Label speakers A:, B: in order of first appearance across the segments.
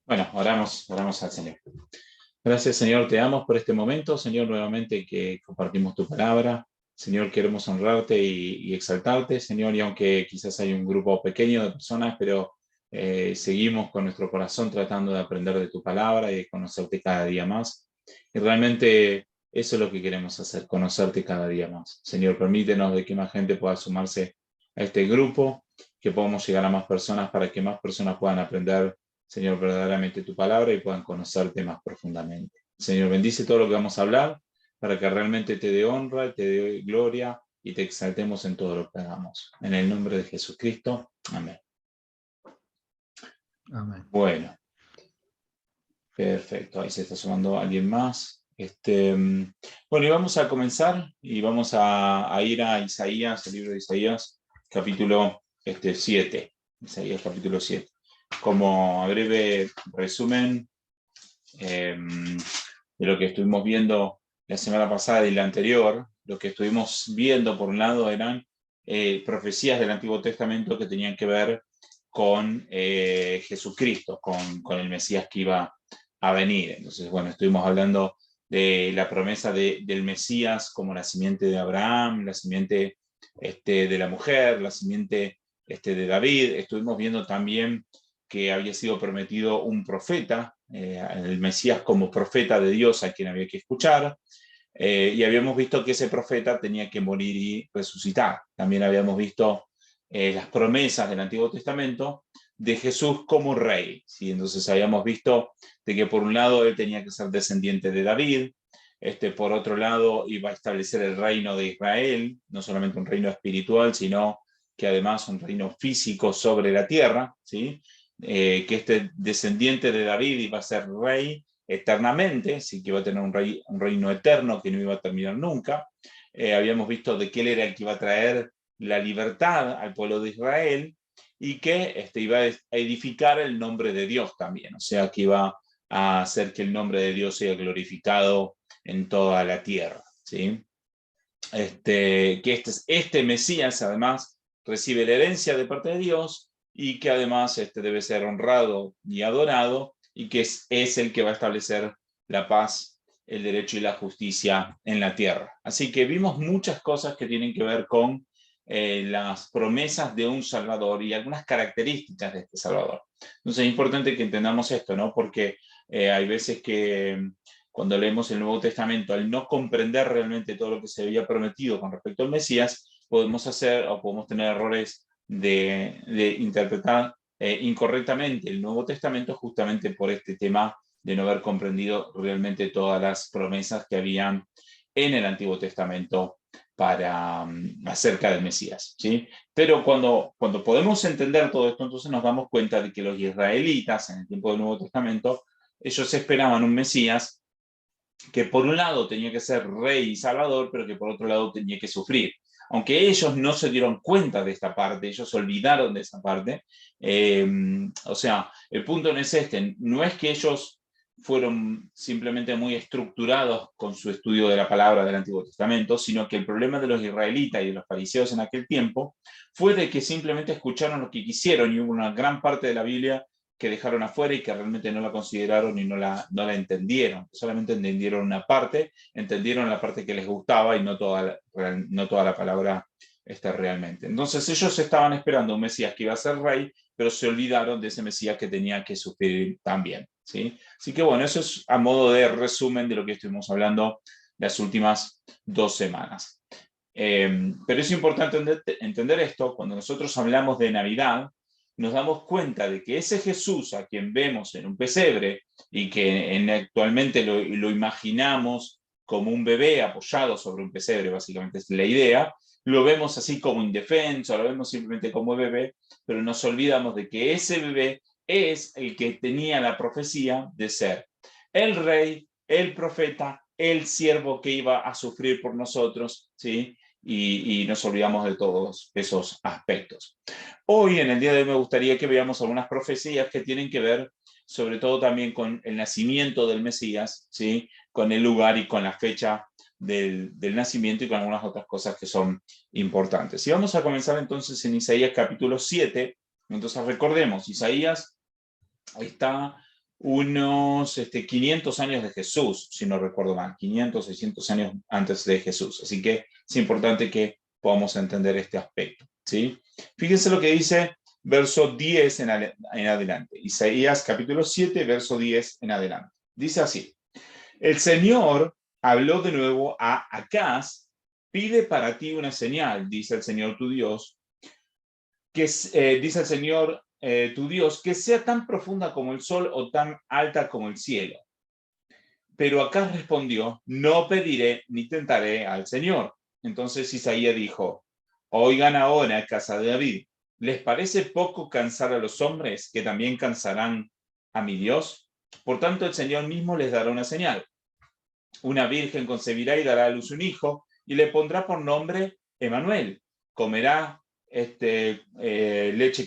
A: Bueno, oramos al Señor. Gracias, Señor, te damos por este momento, Señor, nuevamente que compartimos tu palabra. Señor, queremos honrarte y exaltarte, Señor, y aunque quizás hay un grupo pequeño de personas, pero seguimos con nuestro corazón tratando de aprender de tu palabra y de conocerte cada día más. Y realmente eso es lo que queremos hacer, conocerte cada día más. Señor, permítenos de que más gente pueda sumarse a este grupo, que podamos llegar a más personas para que más personas puedan aprender, Señor, verdaderamente tu palabra y puedan conocerte más profundamente. Señor, bendice todo lo que vamos a hablar para que realmente te dé honra, te dé gloria y te exaltemos en todo lo que hagamos. En el nombre de Jesucristo. Amén.
B: Amén.
A: Bueno, perfecto. Ahí se está sumando alguien más. Bueno, y vamos a comenzar y vamos a ir a Isaías, el libro de Isaías, capítulo 7. Isaías, capítulo 7. Como a breve resumen de lo que estuvimos viendo la semana pasada y la anterior, lo que estuvimos viendo por un lado eran profecías del Antiguo Testamento que tenían que ver con Jesucristo, con el Mesías que iba a venir. Entonces, bueno, estuvimos hablando de la promesa del Mesías como la simiente de Abraham, la simiente de la mujer, la simiente de David. Estuvimos viendo también que había sido prometido un profeta, el Mesías como profeta de Dios a quien había que escuchar, y habíamos visto que ese profeta tenía que morir y resucitar. También habíamos visto las promesas del Antiguo Testamento de Jesús como rey, ¿sí? Entonces habíamos visto de que por un lado él tenía que ser descendiente de David, por otro lado iba a establecer el reino de Israel, no solamente un reino espiritual, sino que además un reino físico sobre la tierra, ¿sí? Que este descendiente de David iba a ser rey eternamente, sí que iba a tener un reino eterno que no iba a terminar nunca. Habíamos visto de que él era el que iba a traer la libertad al pueblo de Israel y que iba a edificar el nombre de Dios también, o sea, que iba a hacer que el nombre de Dios sea glorificado en toda la tierra, ¿sí? Que este Mesías además recibe la herencia de parte de Dios y que además debe ser honrado y adorado y que es el que va a establecer la paz, el derecho y la justicia en la tierra. Así que vimos muchas cosas que tienen que ver con las promesas de un Salvador y algunas características de este Salvador. Entonces es importante que entendamos esto, ¿no? Porque hay veces que cuando leemos el Nuevo Testamento, al no comprender realmente todo lo que se había prometido con respecto al Mesías, podemos tener errores de interpretar incorrectamente el Nuevo Testamento justamente por este tema de no haber comprendido realmente todas las promesas que habían en el Antiguo Testamento acerca del Mesías, ¿sí? Pero cuando podemos entender todo esto, entonces nos damos cuenta de que los israelitas en el tiempo del Nuevo Testamento, ellos esperaban un Mesías que por un lado tenía que ser rey y salvador, pero que por otro lado tenía que sufrir. Aunque ellos no se dieron cuenta de esta parte, ellos olvidaron de esa parte, o sea, el punto no es no es que ellos fueron simplemente muy estructurados con su estudio de la palabra del Antiguo Testamento, sino que el problema de los israelitas y de los fariseos en aquel tiempo fue de que simplemente escucharon lo que quisieron y hubo una gran parte de la Biblia que dejaron afuera y que realmente no la consideraron y no la entendieron. Solamente entendieron una parte, entendieron la parte que les gustaba y no toda la palabra realmente. Entonces ellos estaban esperando un Mesías que iba a ser rey, pero se olvidaron de ese Mesías que tenía que sufrir también, ¿sí? Así que bueno, eso es a modo de resumen de lo que estuvimos hablando las últimas 2 semanas. Pero es importante entender esto cuando nosotros hablamos de Navidad. Nos damos cuenta de que ese Jesús a quien vemos en un pesebre y que actualmente lo imaginamos como un bebé apoyado sobre un pesebre, básicamente es la idea, lo vemos así como indefenso, lo vemos simplemente como bebé, pero nos olvidamos de que ese bebé es el que tenía la profecía de ser el rey, el profeta, el siervo que iba a sufrir por nosotros, ¿sí? Y nos olvidamos de todos esos aspectos. Hoy, en el día de hoy, me gustaría que veamos algunas profecías que tienen que ver sobre todo también con el nacimiento del Mesías, ¿sí? Con el lugar y con la fecha del nacimiento y con algunas otras cosas que son importantes. Y vamos a comenzar entonces en Isaías capítulo 7. Entonces recordemos, Isaías está unos 500 años de Jesús, si no recuerdo mal, 500, 600 años antes de Jesús. Así que es importante que podamos entender este aspecto, ¿sí? Fíjense lo que dice verso 10 en adelante. Isaías capítulo 7, verso 10 en adelante. Dice así: el Señor habló de nuevo a Acaz, pide para ti una señal, dice el Señor tu Dios, dice el Señor tu Dios, que sea tan profunda como el sol o tan alta como el cielo. Pero Acaz respondió: no pediré ni tentaré al Señor. Entonces Isaías dijo: oigan ahora, casa de David, ¿les parece poco cansar a los hombres, que también cansarán a mi Dios? Por tanto, el Señor mismo les dará una señal. Una virgen concebirá y dará a luz un hijo, y le pondrá por nombre Emanuel. Comerá leche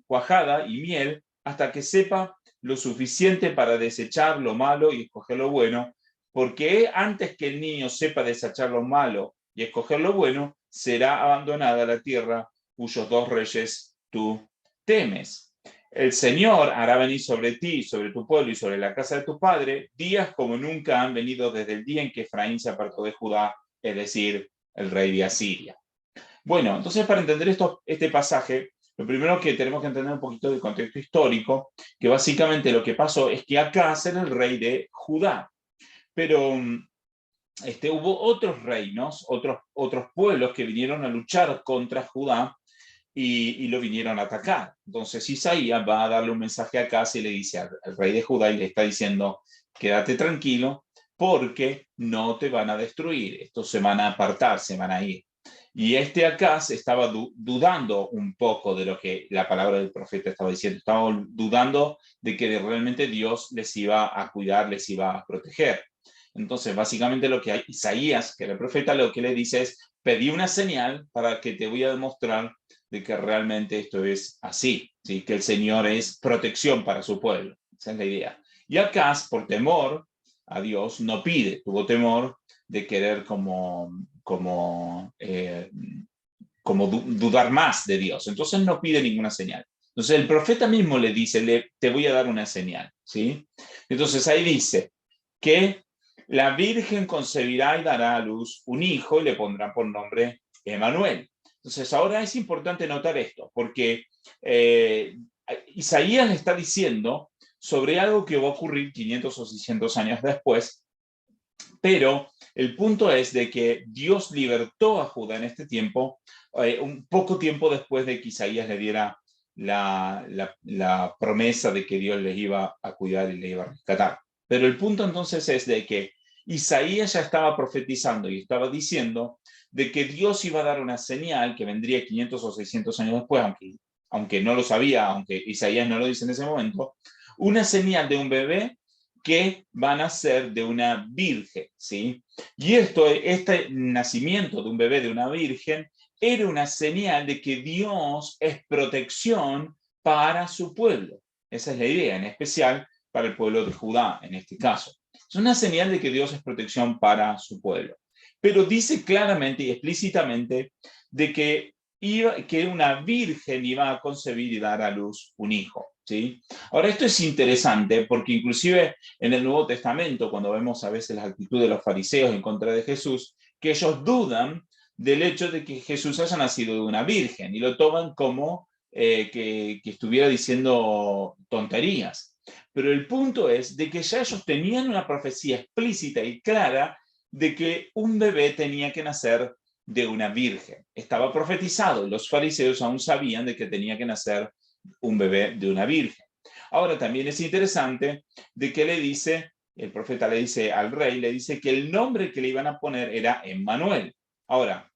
A: cuajada y miel hasta que sepa lo suficiente para desechar lo malo y escoger lo bueno, porque antes que el niño sepa desechar lo malo y escoger lo bueno, será abandonada la tierra cuyos dos reyes tú temes. El Señor hará venir sobre ti, sobre tu pueblo y sobre la casa de tu padre días como nunca han venido desde el día en que Efraín se apartó de Judá, es decir, el rey de Asiria. Bueno, entonces para entender este pasaje, lo primero que tenemos que entender un poquito del contexto histórico, que básicamente lo que pasó es que Acaz era el rey de Judá, pero hubo otros reinos, otros pueblos que vinieron a luchar contra Judá y lo vinieron a atacar. Entonces Isaías va a darle un mensaje a Acaz y le dice al rey de Judá y le está diciendo: quédate tranquilo porque no te van a destruir, estos se van a apartar, se van a ir. Y Acaz estaba dudando un poco de lo que la palabra del profeta estaba diciendo, estaba dudando de que realmente Dios les iba a cuidar, les iba a proteger. Entonces, básicamente lo que Isaías, que era el profeta, lo que le dice es: pedí una señal para que te voy a demostrar de que realmente esto es así, ¿sí? Que el Señor es protección para su pueblo. Esa es la idea. Y Acaz, por temor a Dios, no pide, tuvo temor de querer como dudar más de Dios. Entonces no pide ninguna señal. Entonces el profeta mismo le dice: te voy a dar una señal, ¿sí? Entonces ahí dice que la Virgen concebirá y dará a luz un hijo y le pondrán por nombre Emanuel. Entonces ahora es importante notar esto, porque Isaías le está diciendo sobre algo que va a ocurrir 500 o 600 años después, pero el punto es de que Dios libertó a Judá en este tiempo, un poco tiempo después de que Isaías le diera la promesa de que Dios les iba a cuidar y les iba a rescatar. Pero el punto entonces es de que Isaías ya estaba profetizando y estaba diciendo de que Dios iba a dar una señal que vendría 500 o 600 años después, aunque no lo sabía, aunque Isaías no lo dice en ese momento, una señal de un bebé que van a ser de una virgen, ¿sí? Y este nacimiento de un bebé de una virgen era una señal de que Dios es protección para su pueblo. Esa es la idea, en especial para el pueblo de Judá, en este caso. Es una señal de que Dios es protección para su pueblo. Pero dice claramente y explícitamente de que una virgen iba a concebir y dar a luz un hijo, ¿sí? Ahora, esto es interesante porque inclusive en el Nuevo Testamento, cuando vemos a veces las actitudes de los fariseos en contra de Jesús, que ellos dudan del hecho de que Jesús haya nacido de una virgen y lo toman como que estuviera diciendo tonterías. Pero el punto es de que ya ellos tenían una profecía explícita y clara de que un bebé tenía que nacer de una virgen. Estaba profetizado y los fariseos aún sabían de que tenía que nacer un bebé de una virgen. Ahora también es interesante de que el profeta le dice al rey, le dice que el nombre que le iban a poner era Emmanuel. Ahora,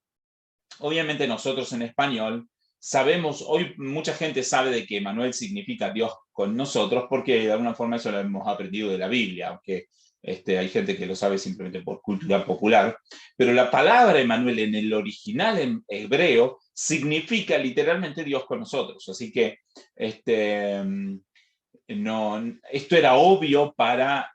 A: obviamente nosotros en español sabemos, hoy mucha gente sabe de que Emmanuel significa Dios con nosotros porque de alguna forma eso lo hemos aprendido de la Biblia, aunque hay gente que lo sabe simplemente por cultura popular, pero la palabra Emmanuel en el original en hebreo significa literalmente Dios con nosotros, así que no, esto era obvio para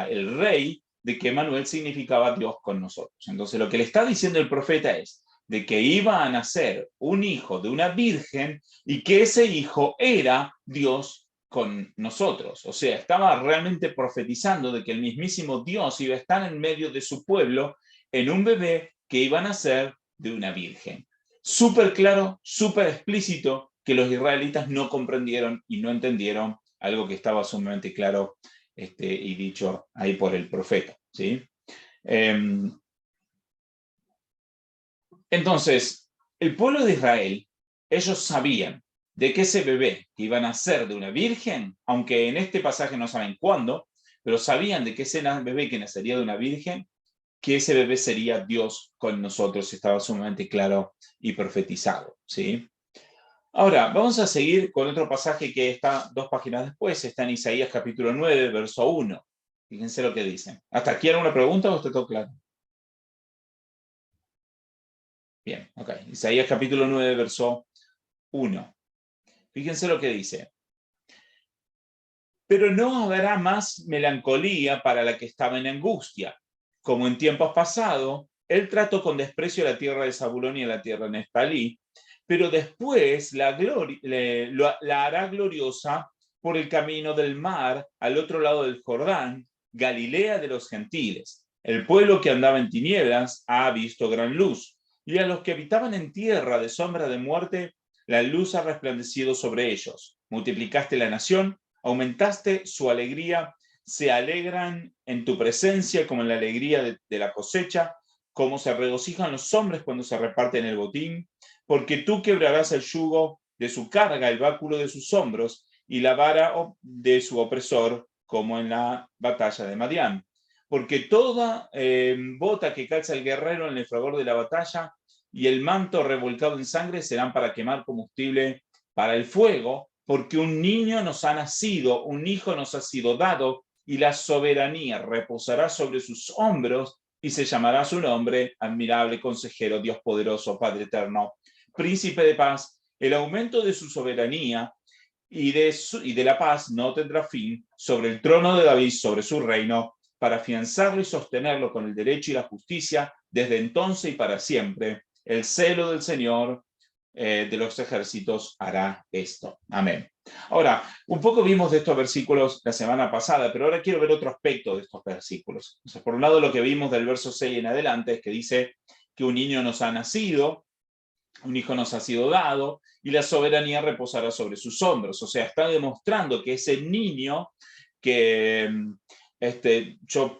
A: el rey de que Emmanuel significaba Dios con nosotros. Entonces lo que le está diciendo el profeta es de que iba a nacer un hijo de una virgen y que ese hijo era Dios con nosotros. O sea, estaba realmente profetizando de que el mismísimo Dios iba a estar en medio de su pueblo en un bebé que iba a nacer de una virgen. Súper claro, súper explícito, que los israelitas no comprendieron y no entendieron algo que estaba sumamente claro y dicho ahí por el profeta. ¿Sí? Entonces, el pueblo de Israel, ellos sabían de que ese bebé que iba a nacer de una virgen, aunque en este pasaje no saben cuándo, pero sabían de que ese bebé que nacería de una virgen, que ese bebé sería Dios con nosotros, estaba sumamente claro y profetizado. ¿Sí? Ahora, vamos a seguir con otro pasaje que está 2 páginas después, está en Isaías capítulo 9, verso 1. Fíjense lo que dice. ¿Hasta aquí alguna pregunta o está todo claro? Bien, ok. Isaías capítulo 9, verso 1. Fíjense lo que dice. Pero no habrá más melancolía para la que estaba en angustia. Como en tiempos pasados, él trató con desprecio a la tierra de Zabulón y a la tierra de Neftalí, pero después la hará gloriosa por el camino del mar, al otro lado del Jordán, Galilea de los gentiles. El pueblo que andaba en tinieblas ha visto gran luz, y a los que habitaban en tierra de sombra de muerte, la luz ha resplandecido sobre ellos. Multiplicaste la nación, aumentaste su alegría, se alegran en tu presencia como en la alegría de la cosecha, como se regocijan los hombres cuando se reparten el botín, porque tú quebrarás el yugo de su carga, el báculo de sus hombros y la vara de su opresor, como en la batalla de Madián. Porque toda bota que calza el guerrero en el fragor de la batalla y el manto revolcado en sangre serán para quemar combustible para el fuego, porque un niño nos ha nacido, un hijo nos ha sido dado, y la soberanía reposará sobre sus hombros, y se llamará su nombre, admirable consejero, Dios poderoso, Padre eterno, príncipe de paz. El aumento de su soberanía y de la paz no tendrá fin sobre el trono de David, sobre su reino, para afianzarlo y sostenerlo con el derecho y la justicia desde entonces y para siempre. El celo del Señor de los ejércitos hará esto. Amén. Ahora, un poco vimos de estos versículos la semana pasada, pero ahora quiero ver otro aspecto de estos versículos. Entonces, por un lado, lo que vimos del verso 6 en adelante es que dice que un niño nos ha nacido, un hijo nos ha sido dado y la soberanía reposará sobre sus hombros. O sea, está demostrando que ese niño que yo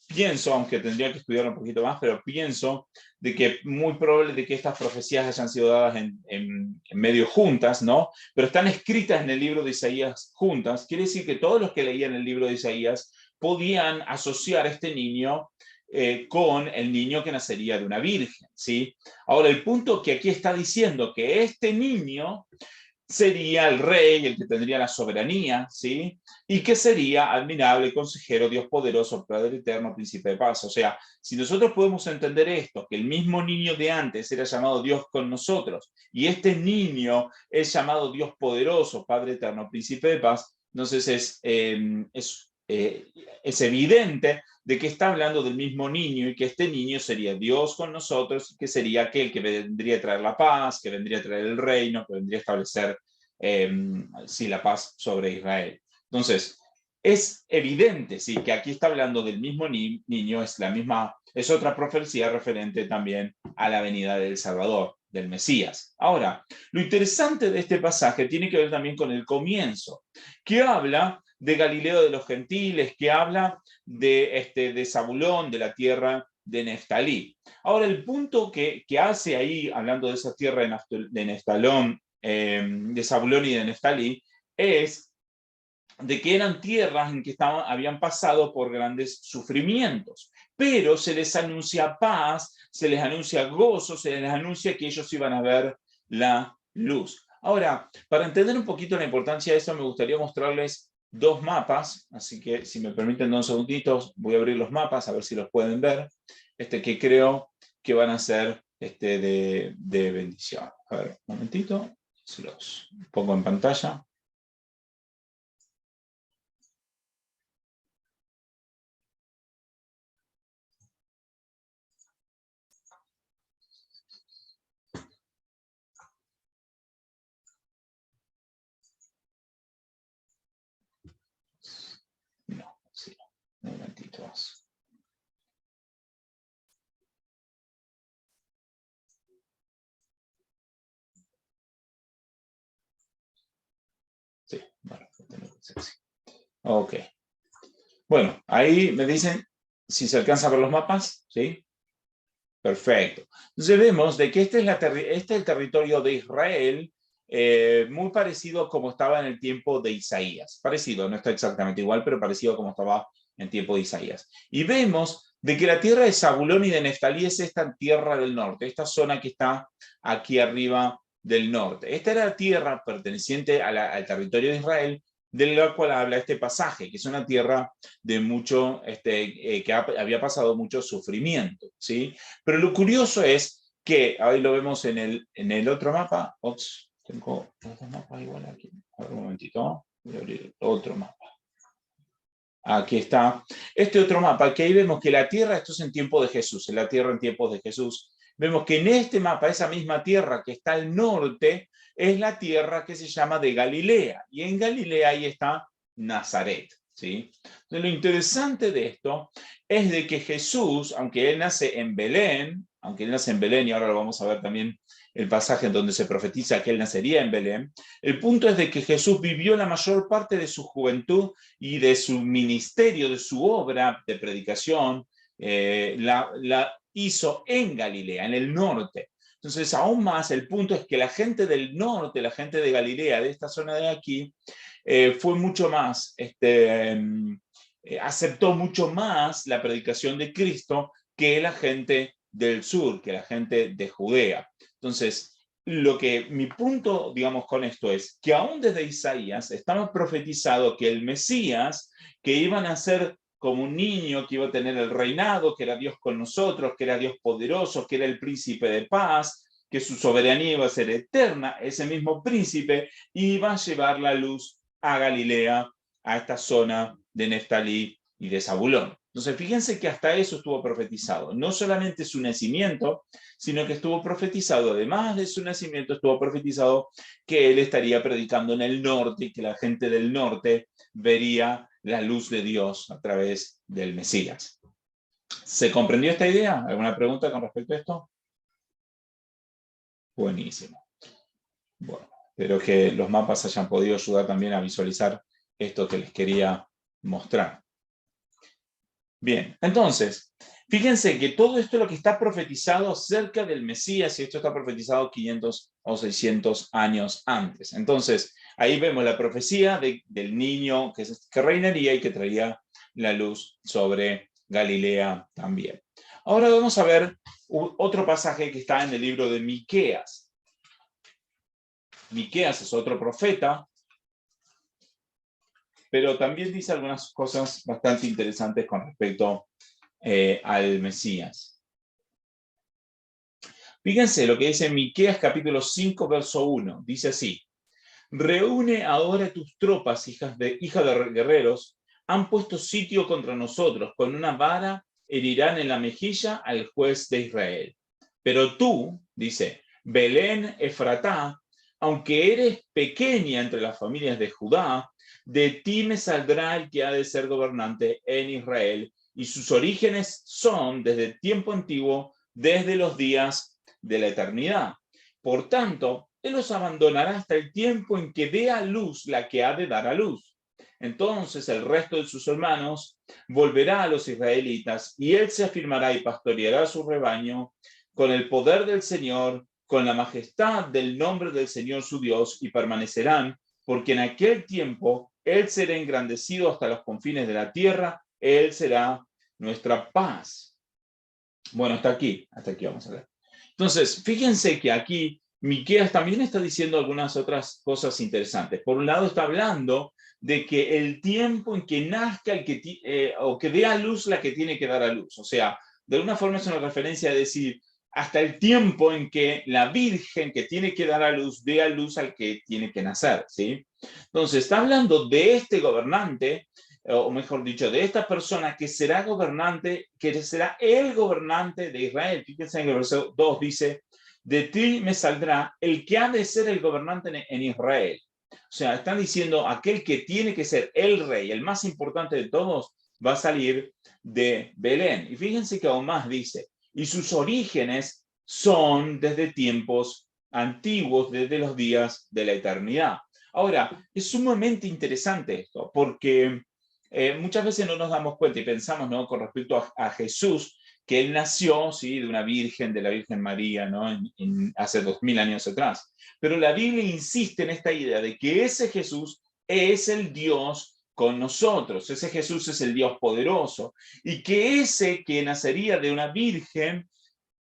A: pienso, aunque tendría que estudiar un poquito más, pero pienso de que muy probable de que estas profecías hayan sido dadas en medio juntas, ¿no? Pero están escritas en el libro de Isaías juntas. Quiere decir que todos los que leían el libro de Isaías podían asociar a este niño con el niño que nacería de una virgen, ¿sí? Ahora, el punto que aquí está diciendo que este niño sería el rey, el que tendría la soberanía, ¿sí? Y que sería admirable, consejero, Dios poderoso, Padre eterno, príncipe de paz. O sea, si nosotros podemos entender esto, que el mismo niño de antes era llamado Dios con nosotros, y este niño es llamado Dios poderoso, Padre eterno, príncipe de paz, entonces es evidente de que está hablando del mismo niño y que este niño sería Dios con nosotros, que sería aquel que vendría a traer la paz, que vendría a traer el reino, que vendría a establecer sí, la paz sobre Israel. Entonces, es evidente, sí, que aquí está hablando del mismo niño, es otra profecía referente también a la venida del Salvador, del Mesías. Ahora, lo interesante de este pasaje tiene que ver también con el comienzo, que habla de Galileo de los gentiles, que habla de Zabulón, de la tierra de Neftalí. Ahora, el punto que hace ahí, hablando de esa tierra de Neftalón, de Zabulón y de Neftalí, es de que eran tierras en que habían pasado por grandes sufrimientos, pero se les anuncia paz, se les anuncia gozo, se les anuncia que ellos iban a ver la luz. Ahora, para entender un poquito la importancia de esto, me gustaría mostrarles 2 mapas, así que si me permiten 2 segunditos, voy a abrir los mapas a ver si los pueden ver, que creo que van a ser de bendición. A ver, un momentito, se los pongo en pantalla. Sí, bueno, sí. Ok. Bueno, ahí me dicen si se alcanza a ver los mapas, ¿sí? Perfecto. Entonces vemos de que este es el territorio de Israel, muy parecido a como estaba en el tiempo de Isaías. Parecido, no está exactamente igual, pero parecido a como estaba en el tiempo de Isaías. Y vemos de que la tierra de Zabulón y de Neftalí es esta tierra del norte, esta zona que está aquí arriba del norte. Esta era la tierra perteneciente al territorio de Israel, de la cual habla este pasaje, que es una tierra de mucho, que había pasado mucho sufrimiento, ¿sí? Pero lo curioso es que, ahí lo vemos en el otro mapa. Ops, tengo los dos mapas igual aquí. A ver, un momentito. Voy a abrir otro mapa. Aquí está. Este otro mapa, que ahí vemos que la tierra, esto es en tiempo de Jesús, en la tierra en tiempos de Jesús. Vemos que en este mapa, esa misma tierra que está al norte, es la tierra que se llama de Galilea. Y en Galilea ahí está Nazaret, ¿sí? Entonces, lo interesante de esto es de que Jesús, aunque él nace en Belén, y ahora lo vamos a ver también el pasaje en donde se profetiza que él nacería en Belén, el punto es de que Jesús vivió la mayor parte de su juventud y de su ministerio, de su obra de predicación, la hizo en Galilea, en el norte. Entonces, aún más, el punto es que la gente del norte, la gente de Galilea, de esta zona de aquí, fue mucho más, aceptó mucho más la predicación de Cristo que la gente del sur, que la gente de Judea. Entonces, mi punto, digamos, con esto es que aún desde Isaías estamos profetizado que el Mesías, que iba a nacer como un niño, que iba a tener el reinado, que era Dios con nosotros, que era Dios poderoso, que era el príncipe de paz, que su soberanía iba a ser eterna, ese mismo príncipe iba a llevar la luz a Galilea, a esta zona de Neftalí y de Zabulón. Entonces, fíjense que hasta eso estuvo profetizado. No solamente su nacimiento, sino que estuvo profetizado, además de su nacimiento, estuvo profetizado que él estaría predicando en el norte y que la gente del norte vería la luz de Dios a través del Mesías. ¿Se comprendió esta idea? ¿Alguna pregunta con respecto a esto? Buenísimo. Bueno, espero que los mapas hayan podido ayudar también a visualizar esto que les quería mostrar. Bien, entonces, fíjense que todo esto es lo que está profetizado acerca del Mesías, y esto está profetizado 500 o 600 años antes. Entonces, ahí vemos la profecía del niño que reinaría y que traería la luz sobre Galilea también. Ahora vamos a ver otro pasaje que está en el libro de Miqueas. Miqueas es otro profeta, pero también dice algunas cosas bastante interesantes con respecto al Mesías. Fíjense lo que dice Miqueas capítulo 5, verso 1. Dice así: reúne ahora tus tropas, hija de guerreros, han puesto sitio contra nosotros, con una vara herirán en la mejilla al juez de Israel. Pero tú, dice, Belén Efratá, aunque eres pequeña entre las familias de Judá, de ti me saldrá el que ha de ser gobernante en Israel, y sus orígenes son desde tiempo antiguo, desde los días de la eternidad. Por tanto, él los abandonará hasta el tiempo en que dé a luz la que ha de dar a luz. Entonces el resto de sus hermanos volverá a los israelitas, y él se afirmará y pastoreará su rebaño con el poder del Señor, con la majestad del nombre del Señor su Dios, y permanecerán, porque en aquel tiempo él será engrandecido hasta los confines de la tierra, él será nuestra paz. Bueno, hasta aquí vamos a ver. Entonces, fíjense que aquí Miqueas también está diciendo algunas otras cosas interesantes. Por un lado, está hablando de que el tiempo en que nazca el que o que dé a luz la que tiene que dar a luz. O sea, de alguna forma es una referencia a decir, hasta el tiempo en que la Virgen que tiene que dar a luz dé a luz al que tiene que nacer, ¿sí? Entonces, está hablando de este gobernante, o mejor dicho, de esta persona que será gobernante, que será el gobernante de Israel. Fíjense en el verso 2 dice, de ti me saldrá el que ha de ser el gobernante en Israel. O sea, están diciendo, aquel que tiene que ser el rey, el más importante de todos, va a salir de Belén. Y fíjense que aún más dice, y sus orígenes son desde tiempos antiguos, desde los días de la eternidad. Ahora, es sumamente interesante esto, porque muchas veces no nos damos cuenta y pensamos, ¿no?, con respecto a Jesús, que él nació, ¿sí?, de una virgen, de la Virgen María, ¿no?, hace 2000 años atrás. Pero la Biblia insiste en esta idea de que ese Jesús es el Dios con nosotros, ese Jesús es el Dios poderoso, y que ese que nacería de una virgen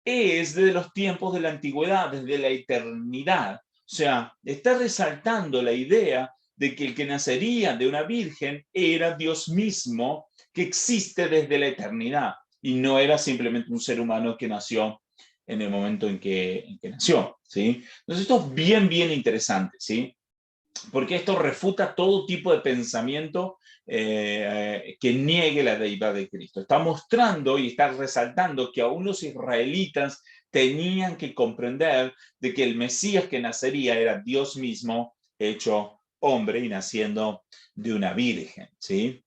A: es desde los tiempos de la antigüedad, desde la eternidad. O sea, está resaltando la idea de que el que nacería de una virgen era Dios mismo, que existe desde la eternidad, y no era simplemente un ser humano que nació en el momento en que nació, ¿sí? Entonces esto es bien, bien interesante, ¿sí? Porque esto refuta todo tipo de pensamiento que niegue la deidad de Cristo. Está mostrando y está resaltando que aún los israelitas tenían que comprender de que el Mesías que nacería era Dios mismo hecho hombre y naciendo de una virgen, ¿sí?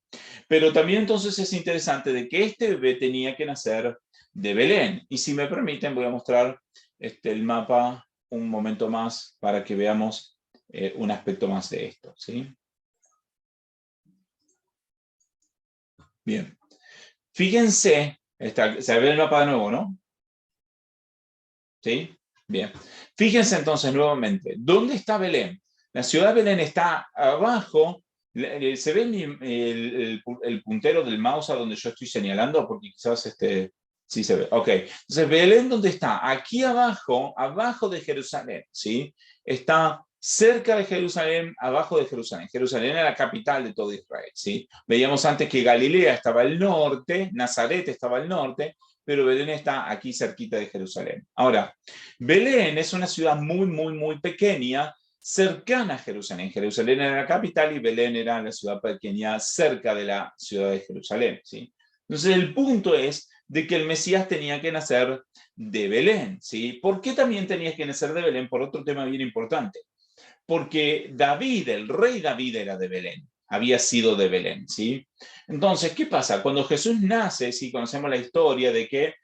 A: Pero también entonces es interesante de que este bebé tenía que nacer de Belén. Y si me permiten, voy a mostrar el mapa un momento más para que veamos un aspecto más de esto, ¿sí? Bien. Fíjense, se ve el mapa de nuevo, ¿no? ¿Sí? Bien. Fíjense entonces nuevamente, ¿dónde está Belén? La ciudad de Belén está abajo. ¿Se ve el puntero del mouse a donde yo estoy señalando? Porque quizás sí se ve. Ok. Entonces, Belén, ¿dónde está? Aquí abajo, abajo de Jerusalén, ¿sí? Está cerca de Jerusalén, abajo de Jerusalén. Jerusalén era la capital de todo Israel, ¿sí? Veíamos antes que Galilea estaba al norte, Nazaret estaba al norte, pero Belén está aquí cerquita de Jerusalén. Ahora, Belén es una ciudad muy, muy, muy pequeña, cercana a Jerusalén. Jerusalén era la capital y Belén era la ciudad pequeña cerca de la ciudad de Jerusalén, ¿sí? Entonces, el punto es de que el Mesías tenía que nacer de Belén, ¿sí? ¿Por qué también tenía que nacer de Belén? Por otro tema bien importante. Porque David, el rey David, era de Belén, había sido de Belén, ¿sí? Entonces, ¿qué pasa? Cuando Jesús nace, sí, conocemos la historia de que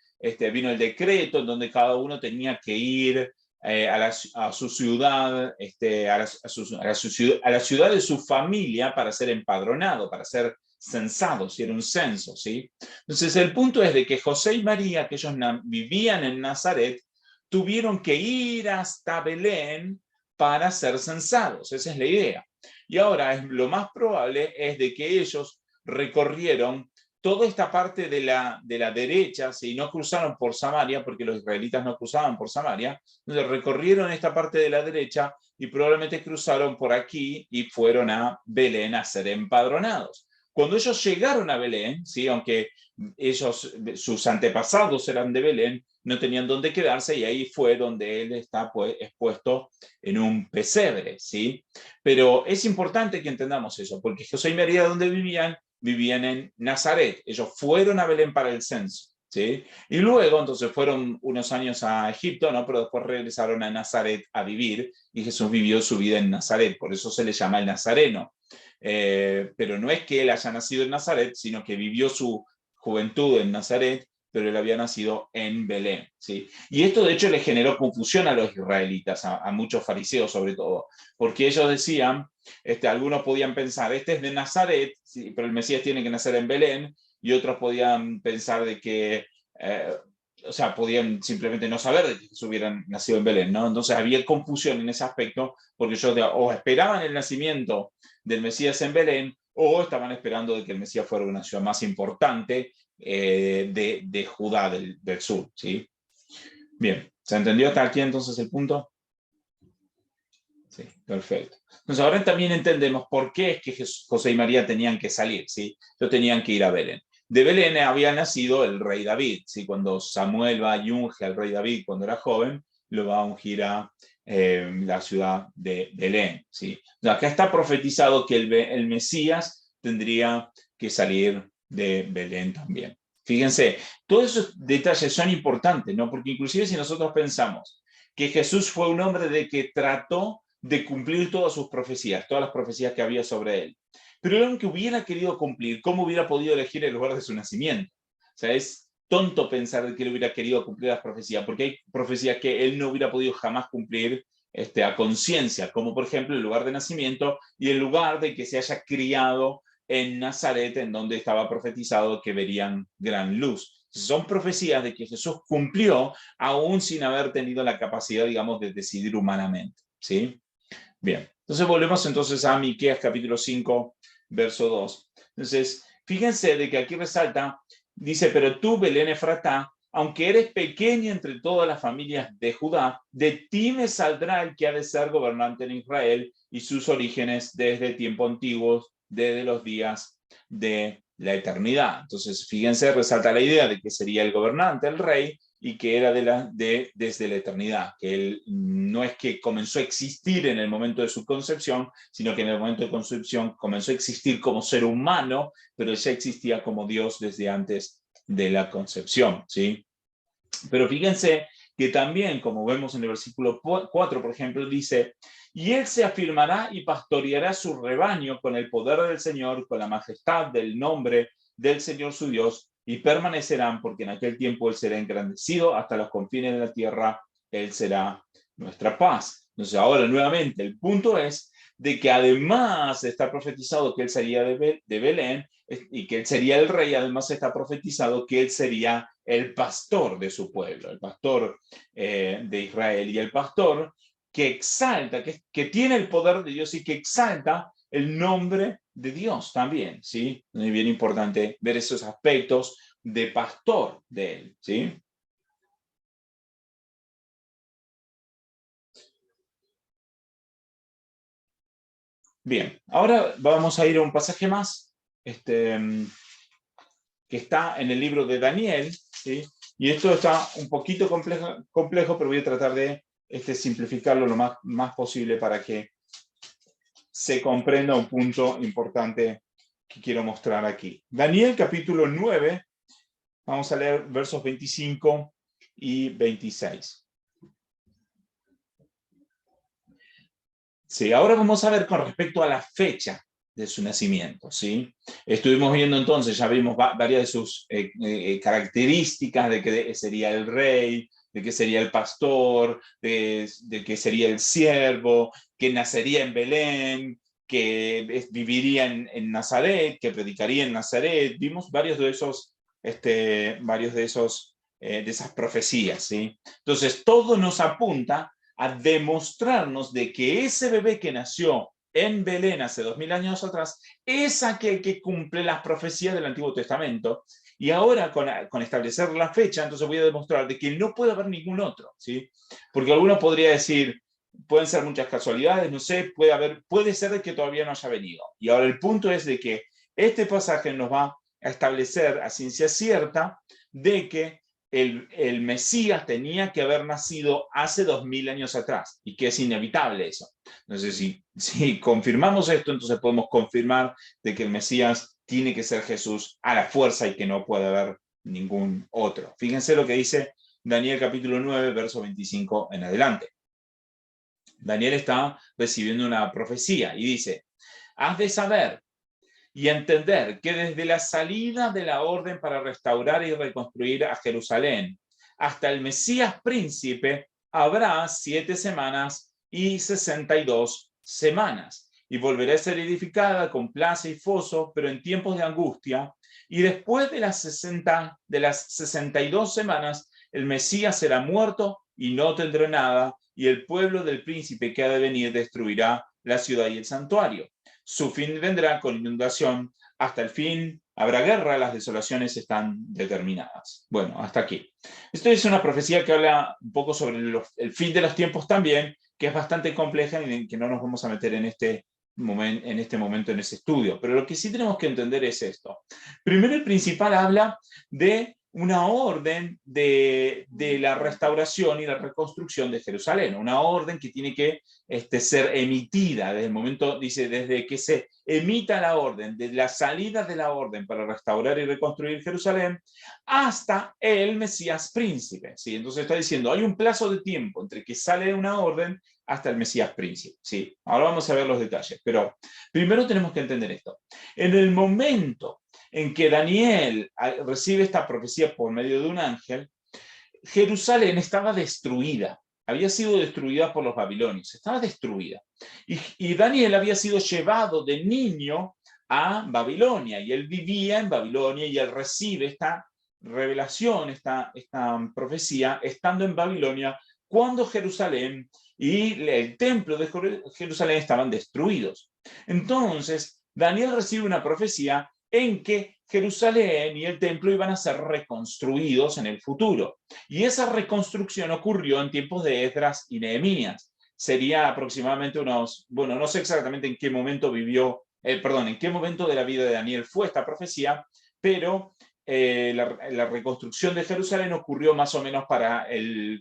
A: vino el decreto en donde cada uno tenía que ir a su ciudad, a la ciudad de su familia para ser empadronado, para ser censado, si era un censo, ¿sí? Entonces, el punto es de que José y María, que ellos vivían en Nazaret, tuvieron que ir hasta Belén para ser censados. Esa es la idea. Y ahora lo más probable es de que ellos recorrieron toda esta parte de la derecha, si no cruzaron por Samaria, porque los israelitas no cruzaban por Samaria, entonces recorrieron esta parte de la derecha y probablemente cruzaron por aquí y fueron a Belén a ser empadronados. Cuando ellos llegaron a Belén, ¿sí?, aunque sus antepasados eran de Belén, no tenían dónde quedarse y ahí fue donde él está expuesto en un pesebre, ¿sí? Pero es importante que entendamos eso, porque José y María, ¿dónde vivían? Vivían en Nazaret. Ellos fueron a Belén para el censo, ¿sí? Y luego, entonces, fueron unos años a Egipto, ¿no? Pero después regresaron a Nazaret a vivir y Jesús vivió su vida en Nazaret, por eso se le llama el Nazareno. Pero no es que él haya nacido en Nazaret, sino que vivió su juventud en Nazaret, pero él había nacido en Belén, ¿sí? Y esto de hecho le generó confusión a los israelitas, a muchos fariseos sobre todo, porque ellos decían, algunos podían pensar, este es de Nazaret, ¿sí?, pero el Mesías tiene que nacer en Belén, y otros podían pensar de que, o sea, podían simplemente no saber de que Jesús hubiera nacido en Belén, ¿no? Entonces había confusión en ese aspecto, porque ellos o esperaban el nacimiento del Mesías en Belén, o estaban esperando de que el Mesías fuera una ciudad más importante de Judá del sur, ¿sí? Bien, ¿se entendió hasta aquí entonces el punto? Sí, perfecto. Entonces ahora también entendemos por qué es que José y María tenían que salir, ¿sí? Ellos tenían que ir a Belén. De Belén había nacido el rey David, ¿sí? Cuando Samuel va y unge al rey David cuando era joven, lo va a ungir a la ciudad de Belén, ¿sí? Acá está profetizado que el Mesías tendría que salir de Belén también. Fíjense, todos esos detalles son importantes, ¿no? Porque inclusive si nosotros pensamos que Jesús fue un hombre de que trató de cumplir todas sus profecías, todas las profecías que había sobre él. Pero aunque hubiera querido cumplir, ¿cómo hubiera podido elegir el lugar de su nacimiento? O sea, es tonto pensar que él hubiera querido cumplir las profecías, porque hay profecías que él no hubiera podido jamás cumplir a conciencia, como por ejemplo el lugar de nacimiento y el lugar de que se haya criado en Nazaret, en donde estaba profetizado que verían gran luz. Son profecías de que Jesús cumplió aún sin haber tenido la capacidad, digamos, de decidir humanamente, ¿sí? Bien, entonces volvemos entonces a Miqueas capítulo 5, verso 2. Entonces, fíjense de que aquí resalta, dice, pero tú, Belén Efratá, aunque eres pequeña entre todas las familias de Judá, de ti me saldrá el que ha de ser gobernante en Israel y sus orígenes desde tiempos antiguos, desde los días de la eternidad. Entonces, fíjense, resalta la idea de que sería el gobernante, el rey, y que era desde la eternidad, que él no es que comenzó a existir en el momento de su concepción, sino que en el momento de concepción comenzó a existir como ser humano, pero ya existía como Dios desde antes de la concepción, ¿sí? Pero fíjense que también, como vemos en el versículo 4, por ejemplo, dice, y él se afirmará y pastoreará su rebaño con el poder del Señor, con la majestad del nombre del Señor su Dios, y permanecerán, porque en aquel tiempo él será engrandecido hasta los confines de la tierra, él será nuestra paz. Entonces ahora nuevamente el punto es de que además está profetizado que él sería de Belén y que él sería el rey, además está profetizado que él sería el pastor de su pueblo, el pastor de Israel, y el pastor que exalta, que tiene el poder de Dios y que exalta el nombre de Dios también, ¿sí? Es bien importante ver esos aspectos de pastor de él, ¿sí? Bien, ahora vamos a ir a un pasaje más, que está en el libro de Daniel, ¿sí? Y esto está un poquito complejo, pero voy a tratar de simplificarlo lo más posible para que se comprenda un punto importante que quiero mostrar aquí. Daniel capítulo 9, vamos a leer versos 25 y 26. Sí, ahora vamos a ver con respecto a la fecha de su nacimiento, ¿sí? Estuvimos viendo entonces, ya vimos varias de sus características de que sería el rey, de que sería el pastor, de que sería el siervo, que nacería en Belén, que viviría en Nazaret, que predicaría en Nazaret. Vimos varios de esos, de esas profecías, ¿sí? Entonces, todo nos apunta a demostrarnos de que ese bebé que nació en Belén hace 2000 años atrás es aquel que cumple las profecías del Antiguo Testamento. Y ahora, con establecer la fecha, entonces voy a demostrar de que no puede haber ningún otro, ¿sí? Porque alguno podría decir, pueden ser muchas casualidades, no sé, puede ser de que todavía no haya venido. Y ahora el punto es de que este pasaje nos va a establecer a ciencia cierta de que el Mesías tenía que haber nacido hace 2000 años atrás y que es inevitable eso. Entonces, si confirmamos esto, entonces podemos confirmar de que el Mesías tiene que ser Jesús a la fuerza y que no puede haber ningún otro. Fíjense lo que dice Daniel capítulo 9, verso 25 en adelante. Daniel está recibiendo una profecía y dice, has de saber y entender que desde la salida de la orden para restaurar y reconstruir a Jerusalén hasta el Mesías príncipe habrá 7 semanas y 62 semanas, y volverá a ser edificada con plaza y foso, pero en tiempos de angustia, y después de las 62 semanas el Mesías será muerto y no tendrá nada, y el pueblo del príncipe que ha de venir destruirá la ciudad y el santuario. Su fin vendrá con inundación, hasta el fin habrá guerra, las desolaciones están determinadas. Bueno, hasta aquí. Esto es una profecía que habla un poco sobre el fin de los tiempos también, que es bastante compleja y en que no nos vamos a meter en este momento, en ese estudio. Pero lo que sí tenemos que entender es esto. Primero, el principal habla de una orden de la restauración y la reconstrucción de Jerusalén, una orden que tiene que ser emitida desde el momento, dice, desde que se emita la orden, de la salida de la orden para restaurar y reconstruir Jerusalén, hasta el Mesías príncipe, ¿sí? Entonces está diciendo, hay un plazo de tiempo entre que sale una orden hasta el Mesías príncipe, ¿sí? Ahora vamos a ver los detalles, pero primero tenemos que entender esto. En el momento en que Daniel recibe esta profecía por medio de un ángel, Jerusalén estaba destruida, había sido destruida por los babilonios, estaba destruida. Y Daniel había sido llevado de niño a Babilonia, y él vivía en Babilonia, y él recibe esta revelación, esta profecía, estando en Babilonia, cuando Jerusalén y el templo de Jerusalén estaban destruidos. Entonces, Daniel recibe una profecía en que Jerusalén y el templo iban a ser reconstruidos en el futuro. Y esa reconstrucción ocurrió en tiempos de Esdras y Nehemías. Sería aproximadamente unos, bueno, no sé exactamente en qué momento en qué momento de la vida de Daniel fue esta profecía, pero la reconstrucción de Jerusalén ocurrió más o menos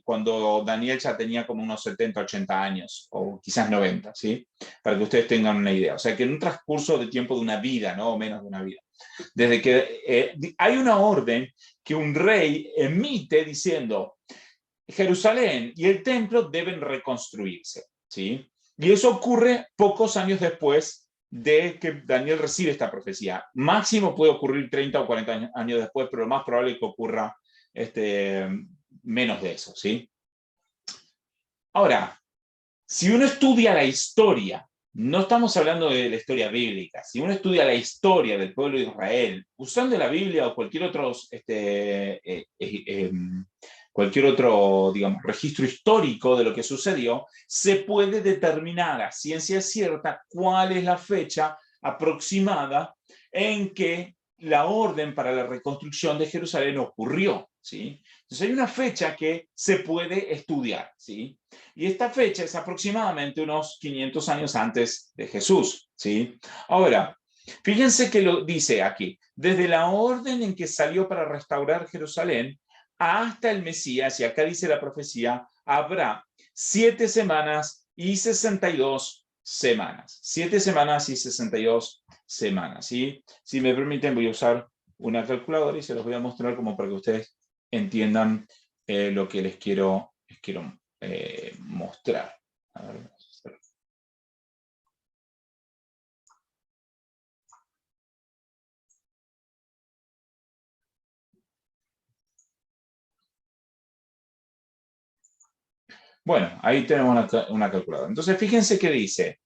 A: cuando Daniel ya tenía como unos 70, 80 años, o quizás 90, ¿sí? Para que ustedes tengan una idea. O sea, que en un transcurso de tiempo de una vida, ¿no? O menos de una vida. Desde que hay una orden que un rey emite diciendo, Jerusalén y el templo deben reconstruirse, ¿sí? Y eso ocurre pocos años después de que Daniel recibe esta profecía. Máximo puede ocurrir 30 o 40 años después, pero lo más probable es que ocurra menos de eso, ¿sí? Ahora, si uno estudia la historia, no estamos hablando de la historia bíblica, si uno estudia la historia del pueblo de Israel, usando la Biblia o cualquier otro, digamos, registro histórico de lo que sucedió, se puede determinar a ciencia cierta cuál es la fecha aproximada en que la orden para la reconstrucción de Jerusalén ocurrió, ¿sí? Entonces hay una fecha que se puede estudiar, ¿sí? Y esta fecha es aproximadamente unos 500 años antes de Jesús, ¿sí? Ahora, fíjense que lo dice aquí, desde la orden en que salió para restaurar Jerusalén hasta el Mesías, y acá dice la profecía, habrá 7 semanas y 62 semanas. 7 semanas y 62 semanas, ¿sí? Si me permiten, voy a usar una calculadora y se los voy a mostrar como para que ustedes entiendan lo que les quiero mostrar. A ver, bueno, ahí tenemos una calculadora. Entonces, fíjense que dice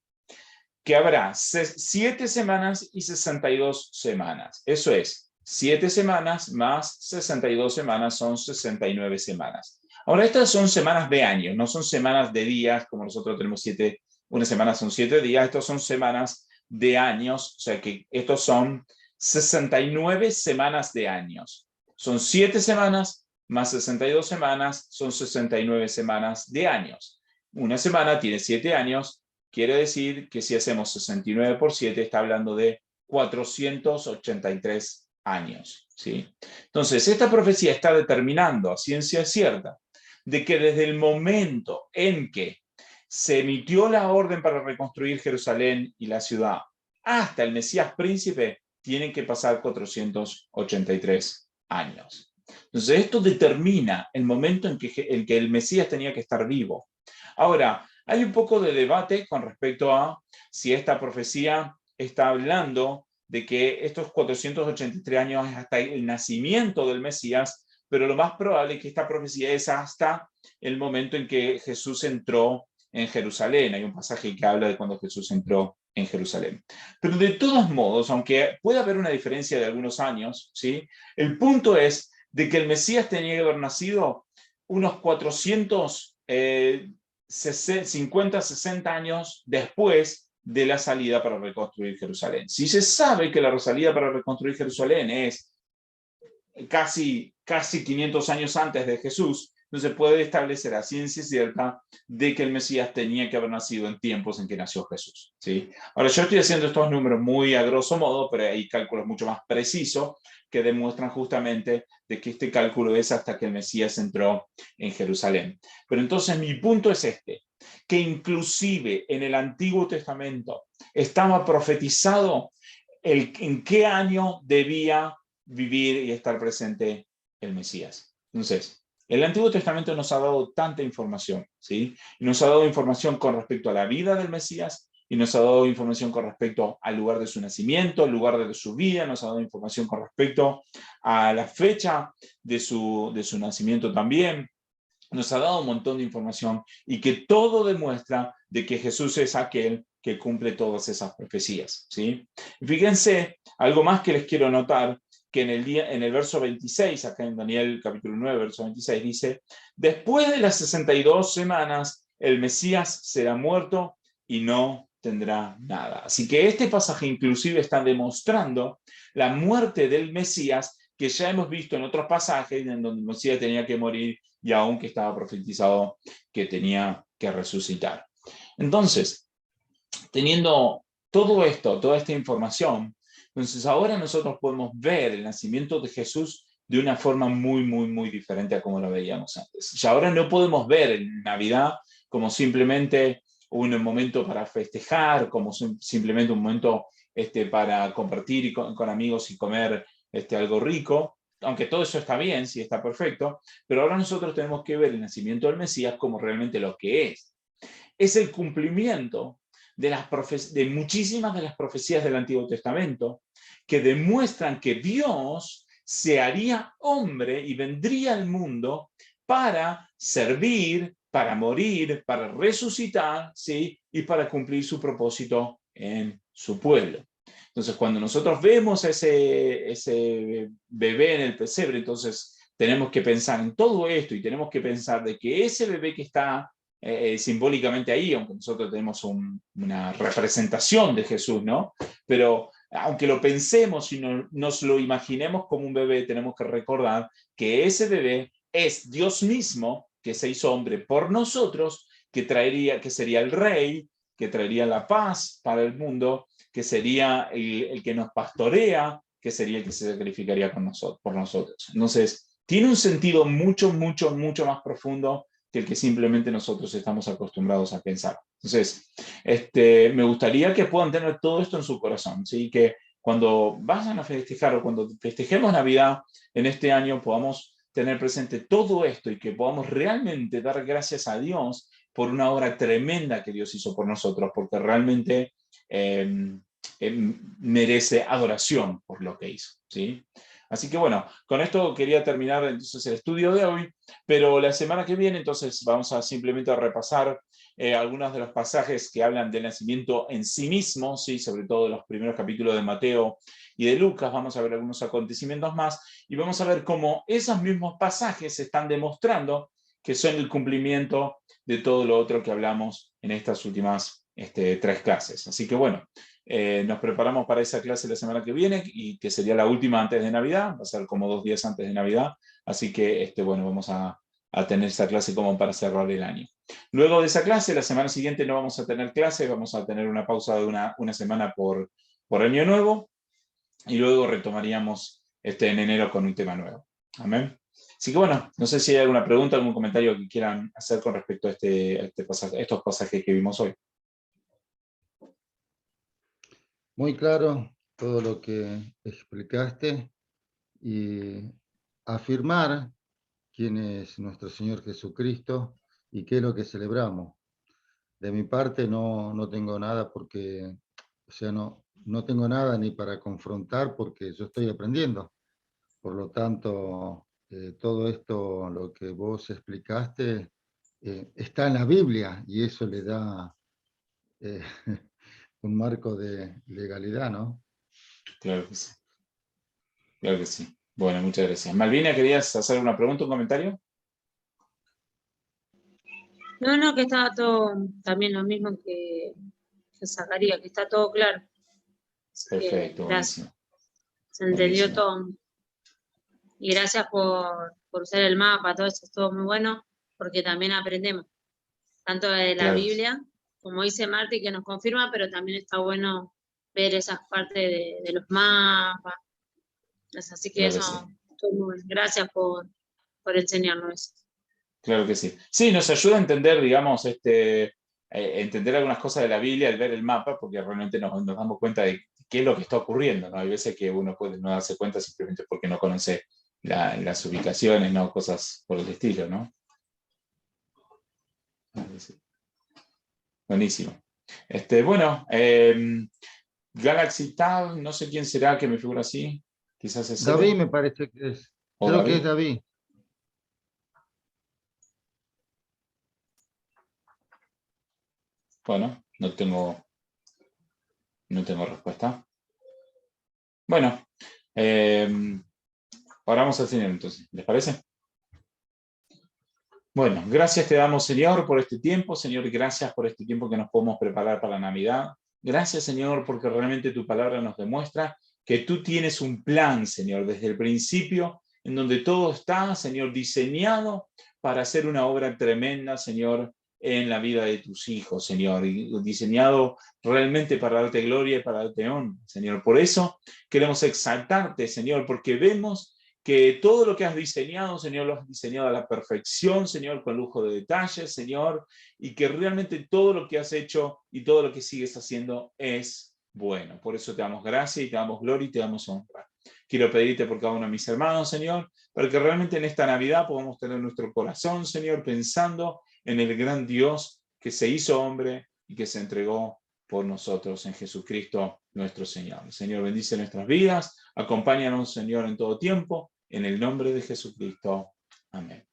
A: que habrá 7 semanas y 62 semanas. Eso es, 7 semanas más 62 semanas son 69 semanas. Ahora, estas son semanas de años, no son semanas de días, como nosotros tenemos 7, una semana son 7 días, estos son semanas de años, o sea que estos son 69 semanas de años. Son 7 semanas más 62 semanas, son 69 semanas de años. Una semana tiene 7 años, quiere decir que si hacemos 69 por 7, está hablando de 483 años, ¿sí? Entonces, esta profecía está determinando a ciencia cierta de que desde el momento en que se emitió la orden para reconstruir Jerusalén y la ciudad hasta el Mesías príncipe, tienen que pasar 483 años. Entonces, esto determina el momento en que el Mesías tenía que estar vivo. Ahora, hay un poco de debate con respecto a si esta profecía está hablando de que estos 483 años es hasta el nacimiento del Mesías, pero lo más probable es que esta profecía es hasta el momento en que Jesús entró en Jerusalén. Hay un pasaje que habla de cuando Jesús entró en Jerusalén. Pero de todos modos, aunque pueda haber una diferencia de algunos años, ¿sí? El punto es de que el Mesías tenía que haber nacido unos 50, 60 años después de la salida para reconstruir Jerusalén. Si se sabe que la salida para reconstruir Jerusalén es casi 500 años antes de Jesús, entonces puede establecer a ciencia cierta de que el Mesías tenía que haber nacido en tiempos en que nació Jesús, ¿sí? Ahora, yo estoy haciendo estos números muy a grosso modo, pero hay cálculos mucho más precisos que demuestran justamente de que este cálculo es hasta que el Mesías entró en Jerusalén. Pero entonces mi punto es este, que inclusive en el Antiguo Testamento estaba profetizado en qué año debía vivir y estar presente el Mesías. Entonces, el Antiguo Testamento nos ha dado tanta información, ¿sí? Nos ha dado información con respecto a la vida del Mesías y nos ha dado información con respecto al lugar de su nacimiento, al lugar de su vida, nos ha dado información con respecto a la fecha de su nacimiento también. nos ha dado un montón de información y que todo demuestra de que Jesús es aquel que cumple todas esas profecías, ¿sí? Fíjense, algo más que les quiero notar, que en el verso 26, acá en Daniel capítulo 9, verso 26, dice, después de las 62 semanas, el Mesías será muerto y no tendrá nada. Así que este pasaje inclusive está demostrando la muerte del Mesías que ya hemos visto en otros pasajes en donde el Mesías tenía que morir y aún que estaba profetizado que tenía que resucitar. Entonces, teniendo todo esto, toda esta información, entonces ahora nosotros podemos ver el nacimiento de Jesús de una forma muy diferente a como lo veíamos antes. Ya ahora no podemos ver en Navidad como simplemente un momento para festejar, como simplemente un momento para compartir con amigos y comer algo rico, aunque todo eso está bien, sí está perfecto, pero ahora nosotros tenemos que ver el nacimiento del Mesías como realmente lo que es. Es el cumplimiento de muchísimas de las profecías del Antiguo Testamento que demuestran que Dios se haría hombre y vendría al mundo para servir, para morir, para resucitar, ¿sí? Y para cumplir su propósito en su pueblo. Entonces, cuando nosotros vemos ese bebé en el pesebre, entonces tenemos que pensar en todo esto y tenemos que pensar de que ese bebé que está simbólicamente ahí, aunque nosotros tenemos una representación de Jesús, ¿no? Pero aunque lo pensemos y nos lo imaginemos como un bebé, tenemos que recordar que ese bebé es Dios mismo que se hizo hombre por nosotros, que sería el rey, que traería la paz para el mundo, que sería el que nos pastorea, que sería el que se sacrificaría por nosotros. Entonces, tiene un sentido mucho más profundo que el que simplemente nosotros estamos acostumbrados a pensar. Entonces, me gustaría que puedan tener todo esto en su corazón, ¿sí? Que cuando vayan a festejar o cuando festejemos Navidad en este año podamos tener presente todo esto y que podamos realmente dar gracias a Dios por una obra tremenda que Dios hizo por nosotros, porque realmente merece adoración por lo que hizo, ¿sí? Así que bueno, con esto quería terminar entonces el estudio de hoy, pero la semana que viene entonces vamos a simplemente repasar algunos de los pasajes que hablan del nacimiento en sí mismo, ¿sí? Sobre todo los primeros capítulos de Mateo y de Lucas, vamos a ver algunos acontecimientos más y vamos a ver cómo esos mismos pasajes están demostrando que son el cumplimiento de todo lo otro que hablamos en estas últimas 3 clases. Así que bueno, nos preparamos para esa clase la semana que viene y que sería la última antes de Navidad, va a ser como 2 días antes de Navidad, así que bueno, vamos a tener esa clase como para cerrar el año. Luego de esa clase, la semana siguiente no vamos a tener clase, vamos a tener una pausa de una semana por Año Nuevo y luego retomaríamos en enero con un tema nuevo. Amén. Así que bueno, no sé si hay alguna pregunta, algún comentario que quieran hacer con respecto a estos pasajes que vimos hoy.
B: Muy claro todo lo que explicaste y afirmar quién es nuestro Señor Jesucristo y qué es lo que celebramos. De mi parte no tengo nada porque, o sea, no tengo nada ni para confrontar porque yo estoy aprendiendo. Por lo tanto, todo esto, lo que vos explicaste, está en la Biblia y eso le da eh, un marco de legalidad, ¿no?
A: Claro que sí. Claro que sí. Bueno, muchas gracias. Malvina, ¿querías hacer una pregunta, un comentario?
C: No, que estaba todo también lo mismo que Zacarías, que está todo claro. Así que
A: Perfecto,
C: gracias.
A: buenísimo.
C: Se entendió
A: Buenísimo.
C: todo. Y gracias por usar el mapa, todo eso es todo muy bueno, porque también aprendemos, tanto de la
A: Claro,
C: Biblia, como dice Marti, que nos confirma, pero también está bueno ver esas partes de los mapas. Así que
A: claro que
C: eso,
A: sí.
C: todo muy bueno. Gracias por enseñarnos eso.
A: Claro que sí. Sí, nos ayuda a entender, digamos, entender algunas cosas de la Biblia al ver el mapa, porque realmente nos damos cuenta de qué es lo que está ocurriendo, ¿no? Hay veces que uno puede no darse cuenta simplemente porque no conoce las ubicaciones, ¿no? Cosas por el estilo, ¿no? Sí. Buenísimo. Bueno, Galaxy Tab, no sé quién será que me figura así. Quizás es
B: David
A: Cele
B: me parece que es.
A: o
B: Creo que es
A: David.
B: David.
A: Bueno, no tengo respuesta. Bueno, oramos al Señor entonces, ¿les parece? Bueno, gracias te damos, Señor, por este tiempo. Señor, gracias por este tiempo que nos podemos preparar para la Navidad. Gracias, Señor, porque realmente tu palabra nos demuestra que tú tienes un plan, Señor, desde el principio, en donde todo está, Señor, diseñado para hacer una obra tremenda, Señor, en la vida de tus hijos, Señor, y diseñado realmente para darte gloria y para darte honra, Señor. Por eso queremos exaltarte, Señor, porque vemos que todo lo que has diseñado, Señor, lo has diseñado a la perfección, Señor, con lujo de detalles, Señor, y que realmente todo lo que has hecho y todo lo que sigues haciendo es bueno. Por eso te damos gracia y te damos gloria y te damos honra. Quiero pedirte por cada uno de mis hermanos, Señor, para que realmente en esta Navidad podamos tener nuestro corazón, Señor, pensando en el gran Dios que se hizo hombre y que se entregó por nosotros en Jesucristo nuestro Señor. Señor, bendice nuestras vidas, acompáñanos, Señor, en todo tiempo. En el nombre de Jesucristo. Amén.